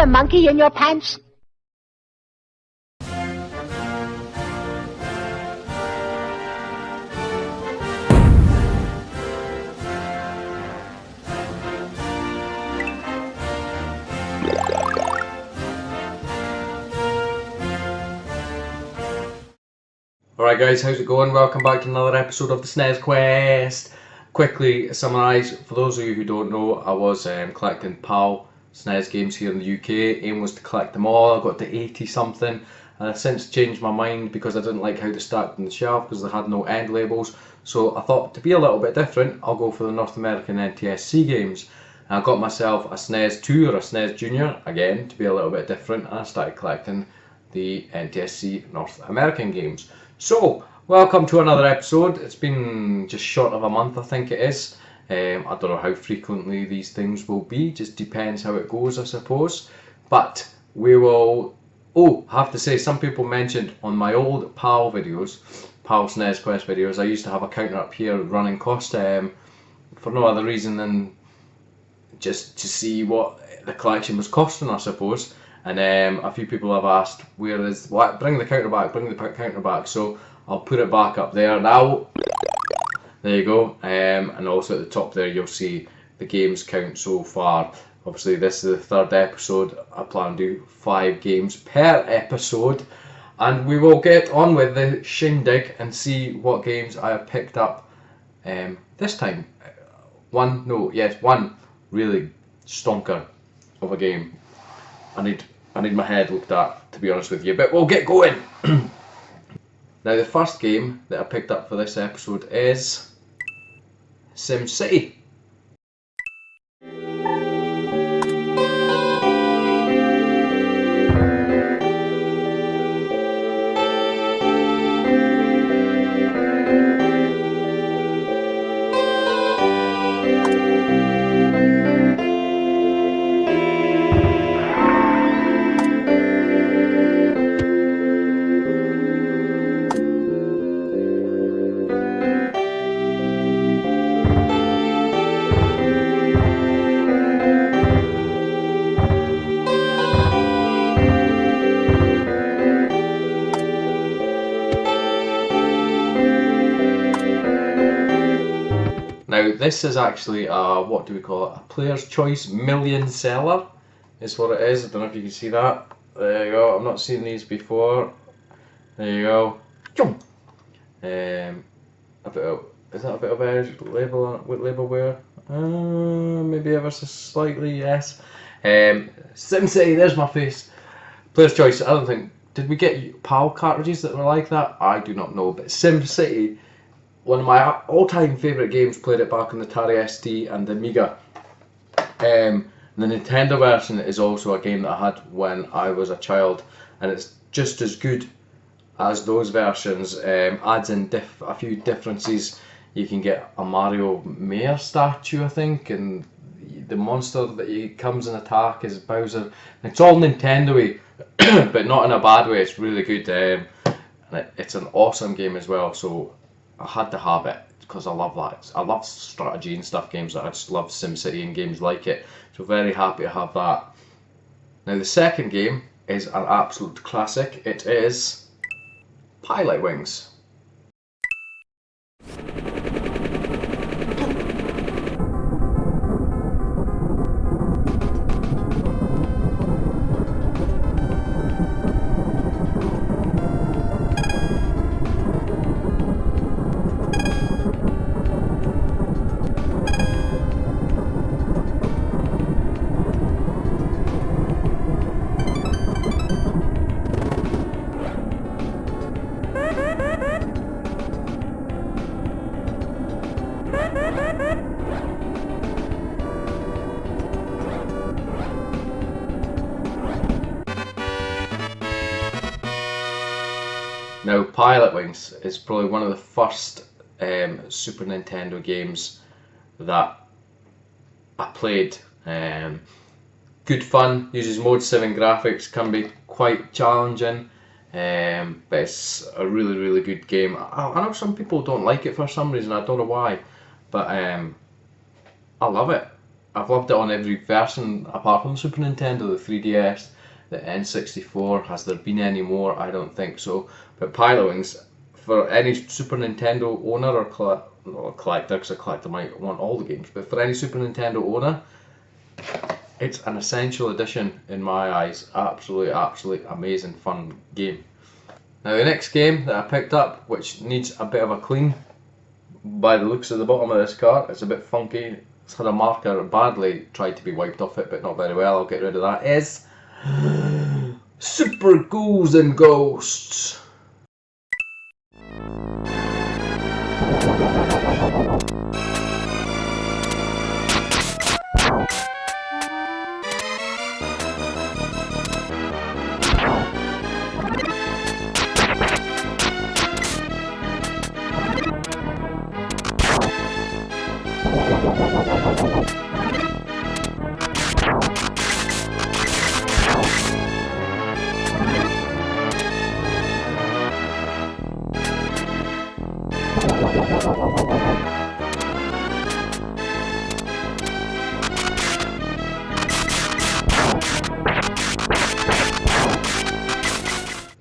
a monkey in your pants? Alright guys, how's it going? Welcome back to another episode of the SNES Quest. Quickly summarise, for those of you who don't know, I was collecting PAL SNES games here in the UK. Aim was to collect them all. I got to 80 something and I've since changed my mind because I didn't like how they stacked on the shelf because they had no end labels. So I thought, to be a little bit different, I'll go for the North American NTSC games. And I got myself a SNES 2 or a SNES Junior, again to be a little bit different, and I started collecting the NTSC North American games. So, welcome to another episode. It's been just short of a month, I think it is. I don't know how frequently these things will be, just depends how it goes, I suppose. But we will, have to say, some people mentioned on my old PAL videos, PAL SNES Quest videos, I used to have a counter up here running cost for no other reason than just to see what the collection was costing, I suppose. And a few people have asked, bring the counter back, so I'll put it back up there now. There you go. And also at the top there you'll see the games count so far. Obviously this is the third episode. I plan to do 5 games per episode, and we will get on with the shindig and see what games I have picked up this time. One really stonker of a game. I need my head looked at, to be honest with you, but we'll get going. Now the first game that I picked up for this episode is SimCity. Now this is actually a, what do we call it, a Player's Choice Million Seller is what it is. I don't know if you can see that. There you go, I've not seen these before. There you go. Is that a bit of a label on it, with labelware? Maybe ever so slightly, yes. SimCity, there's my face. Player's Choice, I don't think, did we get PAL cartridges that were like that? I do not know, but SimCity, one of my all-time favourite games, played it back on the Atari ST and the Amiga. The Nintendo version is also a game that I had when I was a child, and it's just as good as those versions. Adds in a few differences. You can get a Mario Mayor statue, I think, and the monster that comes in attack is Bowser. It's all Nintendo-y, but not in a bad way. It's really good, and it's an awesome game as well. So I had to have it because I love that. I love strategy and stuff games. I just love SimCity and games like it. So very happy to have that. Now the second game is an absolute classic. It is Pilot Wings. Now, Pilot Wings is probably one of the first Super Nintendo games that I played. Good fun, uses Mode 7 graphics, can be quite challenging, but it's a really, really good game. I know some people don't like it for some reason, I don't know why, but I love it. I've loved it on every version apart from Super Nintendo, the 3DS, the N64. Has there been any more? I don't think so. But Pilotwings, for any Super Nintendo owner or collector, because a collector might want all the games, but for any Super Nintendo owner, it's an essential addition in my eyes. Absolutely amazing fun game. Now the next game that I picked up, which needs a bit of a clean by the looks of the bottom of this card, it's a bit funky. It's had a marker badly tried to be wiped off it, but not very well. I'll get rid of that. Is Super Ghouls and Ghosts.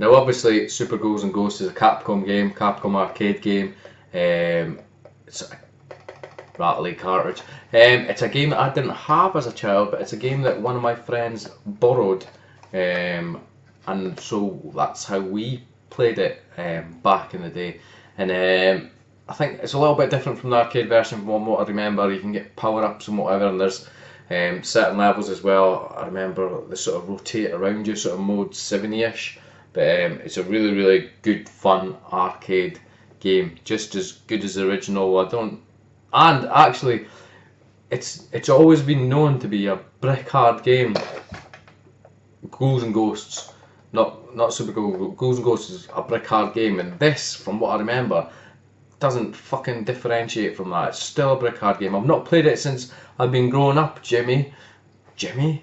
Now obviously Super Ghouls and Ghosts is a Capcom game, Capcom arcade game. It's a rattly cartridge. It's a game that I didn't have as a child, but it's a game that one of my friends borrowed, and so that's how we played it back in the day. And I think it's a little bit different from the arcade version from what I remember. You can get power-ups and whatever, and there's certain levels as well. I remember the sort of rotate around you, sort of mode 70-ish. But it's a really good fun arcade game, just as good as the original. And actually it's always been known to be a brick hard game. Ghouls and Ghosts, not Super Ghouls and Ghosts is a brick hard game, and this, from what I remember, doesn't fucking differentiate from that. It's still a brick hard game. I've not played it since I've been growing up, Jim, Monkey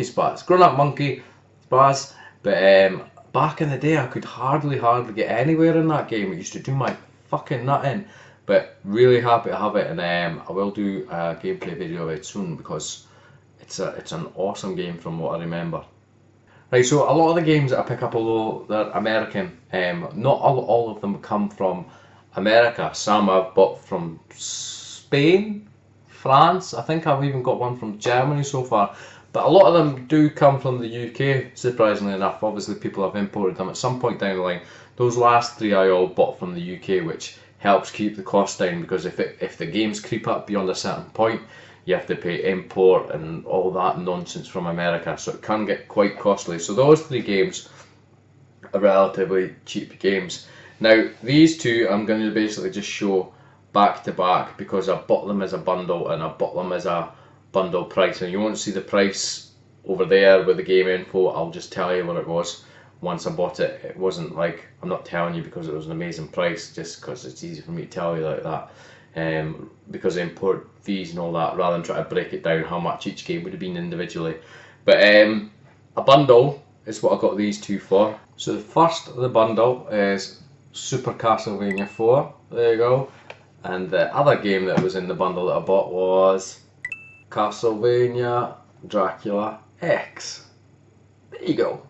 Spaz, grown up Monkey Spaz. But back in the day, I could hardly get anywhere in that game. It used to do my fucking nut in. But really happy to have it, and I will do a gameplay video of it soon because it's an awesome game from what I remember. Right, so a lot of the games that I pick up, although they're American, not all of them come from America. Some I've bought from Spain, France. I think I've even got one from Germany so far. But a lot of them do come from the UK, surprisingly enough. Obviously people have imported them at some point down the line. Those last three I all bought from the UK, which helps keep the cost down, because if the games creep up beyond a certain point, you have to pay import and all that nonsense from America, so it can get quite costly. So those three games are relatively cheap games. Now these two I'm going to basically just show back to back because I bought them as a bundle and I bought them as a bundle price, and you won't see the price over there with the game info. I'll just tell you what it was once I bought it. It wasn't like, I'm not telling you because it was an amazing price, just because it's easy for me to tell you like that, because I import fees and all that, rather than try to break it down how much each game would have been individually. But a bundle is what I got these two for. So the first of the bundle is Super Castlevania 4, there you go, and the other game that was in the bundle that I bought was Castlevania Dracula X. There you go.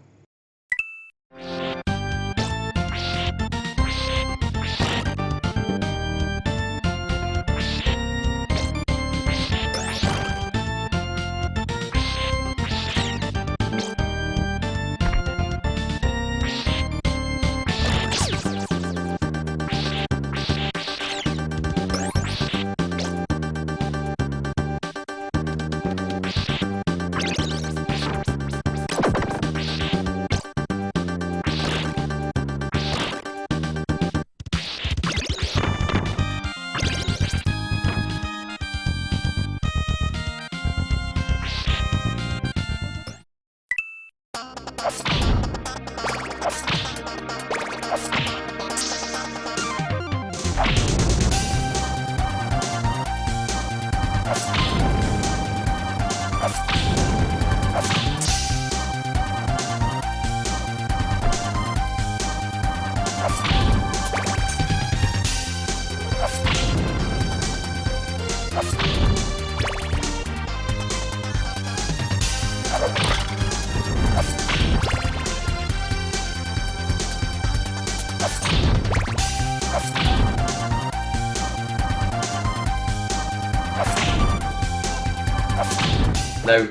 Now,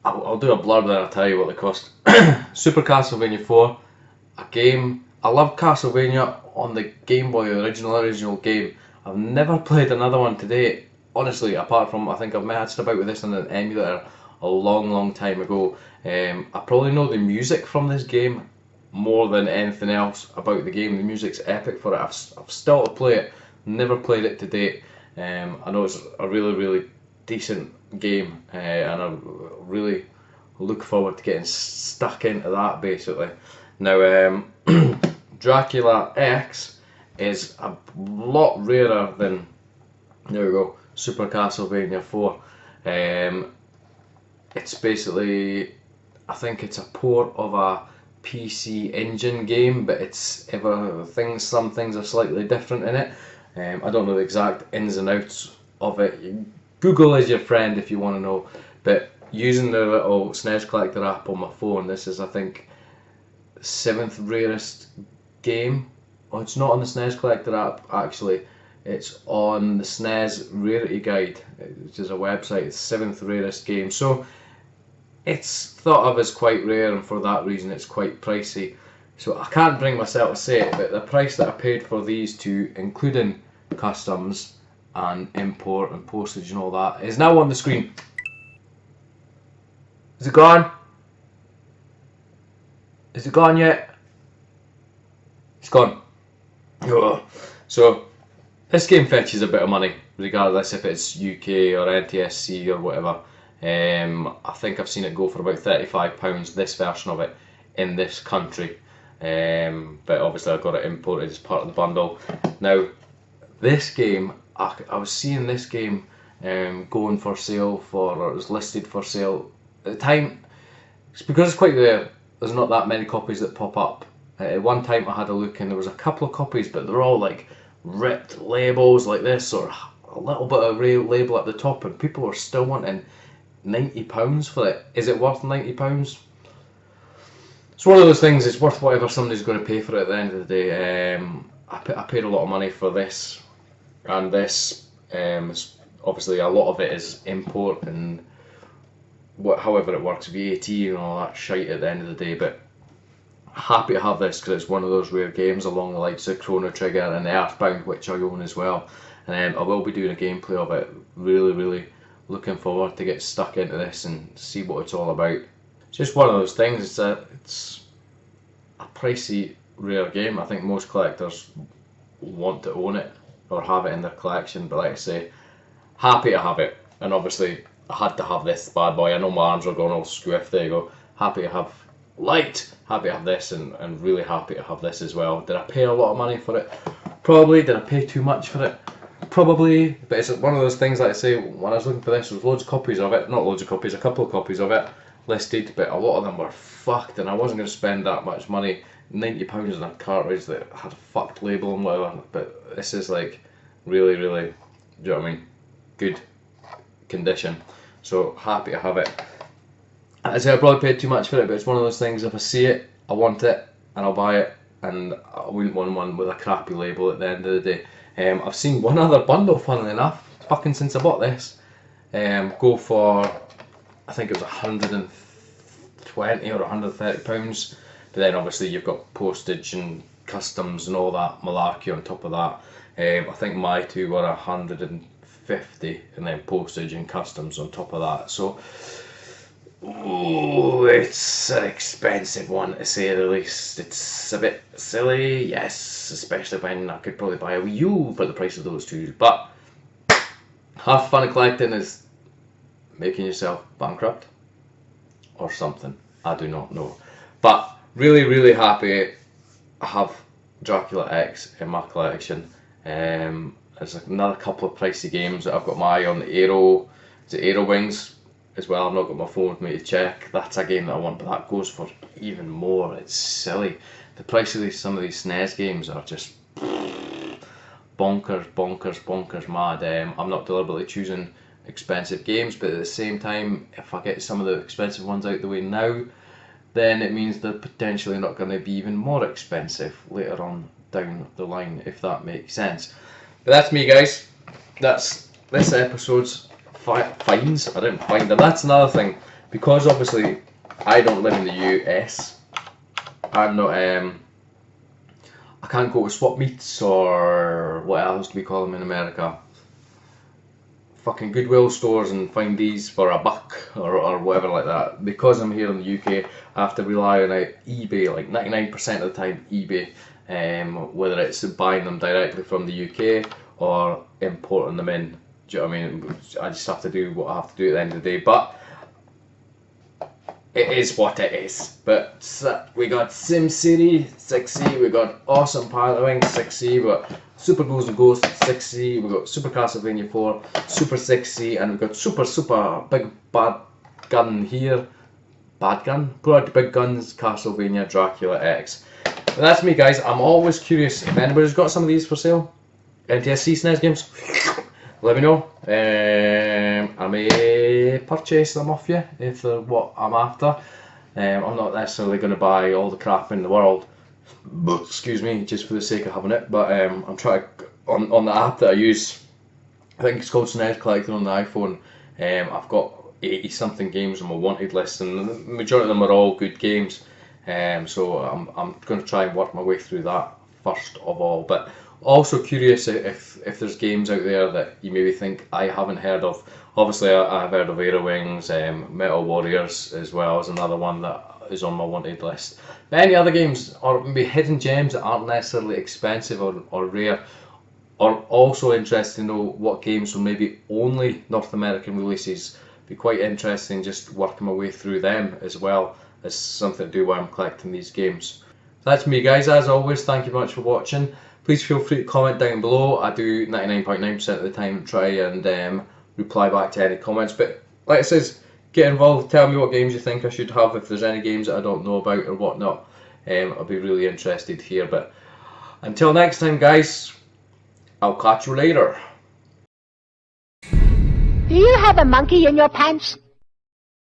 I'll do a blurb then, I'll tell you what they cost. Super Castlevania 4, a game. I love Castlevania on the Game Boy, the original game. I've never played another one to date, honestly, apart from, I think I've messed about with this on an emulator a long time ago. I probably know the music from this game more than anything else about the game. The music's epic for it. I've still to play it, never played it to date. I know it's a really decent game, and I really look forward to getting stuck into that basically. Now, Dracula X is a lot rarer than, there we go, Super Castlevania 4. It's basically, I think it's a port of a PC Engine game, but some things are slightly different in it. I don't know the exact ins and outs of it. Google is your friend if you want to know, but using the little SNES Collector app on my phone, this is, I think, 7th rarest game. Oh, it's not on the SNES Collector app actually, it's on the SNES Rarity Guide, which is a website. It's 7th rarest game, so it's thought of as quite rare, and for that reason it's quite pricey. So I can't bring myself to say it, but the price that I paid for these two, including customs and import and postage and all that, is now on the screen. Is it gone? Is it gone yet? It's gone. Ugh. So this game fetches a bit of money, regardless if it's UK or NTSC or whatever. I think I've seen it go for about £35, this version of it, in this country. But obviously I got it imported as part of the bundle. Now, this game, I was seeing this game going for sale or it was listed for sale at the time. It's because it's quite rare. There's not that many copies that pop up. At one time I had a look and there was a couple of copies, but they're all like ripped labels like this, or a little bit of label at the top, and people are still wanting £90 for it. Is it worth £90? It's one of those things, it's worth whatever somebody's going to pay for it at the end of the day. I paid a lot of money for this, and this, obviously a lot of it is import and however it works, VAT and all that shite at the end of the day, but happy to have this because it's one of those rare games along the likes of Chrono Trigger and Earthbound, which I own as well. And I will be doing a gameplay of it. Really looking forward to get stuck into this and see what it's all about. It's just one of those things, it's a pricey rare game. I think most collectors want to own it or have it in their collection, but like I say, happy to have it. And obviously I had to have this bad boy. I know my arms are going all squiff, there you go. Happy to have light, happy to have this, and really happy to have this as well. Did I pay a lot of money for it? Probably. Did I pay too much for it? Probably, but it's one of those things, like I say, when I was looking for this, there was loads of copies of it, not loads of copies, a couple of copies of it listed, but a lot of them were fucked, and I wasn't going to spend that much money, £90 on a cartridge that had a fucked label and whatever, but this is like really, do you know what I mean, good condition, so happy to have it. As I say, I probably paid too much for it, but it's one of those things, if I see it, I want it, and I'll buy it, and I wouldn't want one with a crappy label at the end of the day. I've seen one other bundle, funnily enough, fucking since I bought this, go for, I think it was £120 or £130, but then obviously you've got postage and customs and all that malarkey on top of that. I think my two were £150, and then postage and customs on top of that, so ooh, it's an expensive one to say the least. It's a bit silly, yes, especially when I could probably buy a Wii U for the price of those two. But half fun of collecting is making yourself bankrupt or something. I do not know. But really happy I have Dracula X in my collection. There's another couple of pricey games that I've got my eye on. Aero Wings as well. I've not got my phone with me to check. That's a game that I want, but that goes for even more. It's silly. The price of some of these SNES games are just bonkers mad. I'm not deliberately choosing expensive games, but at the same time, if I get some of the expensive ones out the way now, then it means they're potentially not going to be even more expensive later on down the line, if that makes sense. But that's me, guys. That's this episode's finds. I didn't find them. That's another thing, because obviously I don't live in the US. I'm not. I can't go to swap meets or what else do we call them in America? Fucking Goodwill stores and find these for a buck or whatever like that. Because I'm here in the UK, I have to rely on eBay, like 99% of the time eBay, whether it's buying them directly from the UK or importing them in. Do you know what I mean? I just have to do what I have to do at the end of the day, but it is what it is. But we got SimCity 6C, we got Awesome Piloting 6C, we got Super Ghouls and Ghosts 6C, we got Super Castlevania 4, Super 6C, and we got Super Big Bad Gun here. Bad Gun? Big Guns Castlevania Dracula X. But that's me, guys. I'm always curious if anybody's got some of these for sale. NTSC SNES games. Let me know. I may purchase them off you if they're what I'm after. I'm not necessarily going to buy all the crap in the world, excuse me, just for the sake of having it. But I'm trying to, on the app that I use, I think it's called SNES Collector on the iPhone. I've got 80 something games on my wanted list, and the majority of them are all good games. So I'm going to try and work my way through that first of all. But also curious if there's games out there that you maybe think I haven't heard of. Obviously I've heard of Aero Wings, Metal Warriors as well as another one that is on my wanted list. But any other games, or maybe hidden gems that aren't necessarily expensive or rare, are also interested to know what games from maybe only North American releases. Be quite interesting just working my way through them as well as something to do while I'm collecting these games. That's me, guys. As always, thank you very much for watching. Please feel free to comment down below. I do 99.9% of the time try and reply back to any comments. But like it says, get involved. Tell me what games you think I should have. If there's any games that I don't know about or whatnot, I'll be really interested here. But until next time, guys, I'll catch you later. Do you have a monkey in your pants?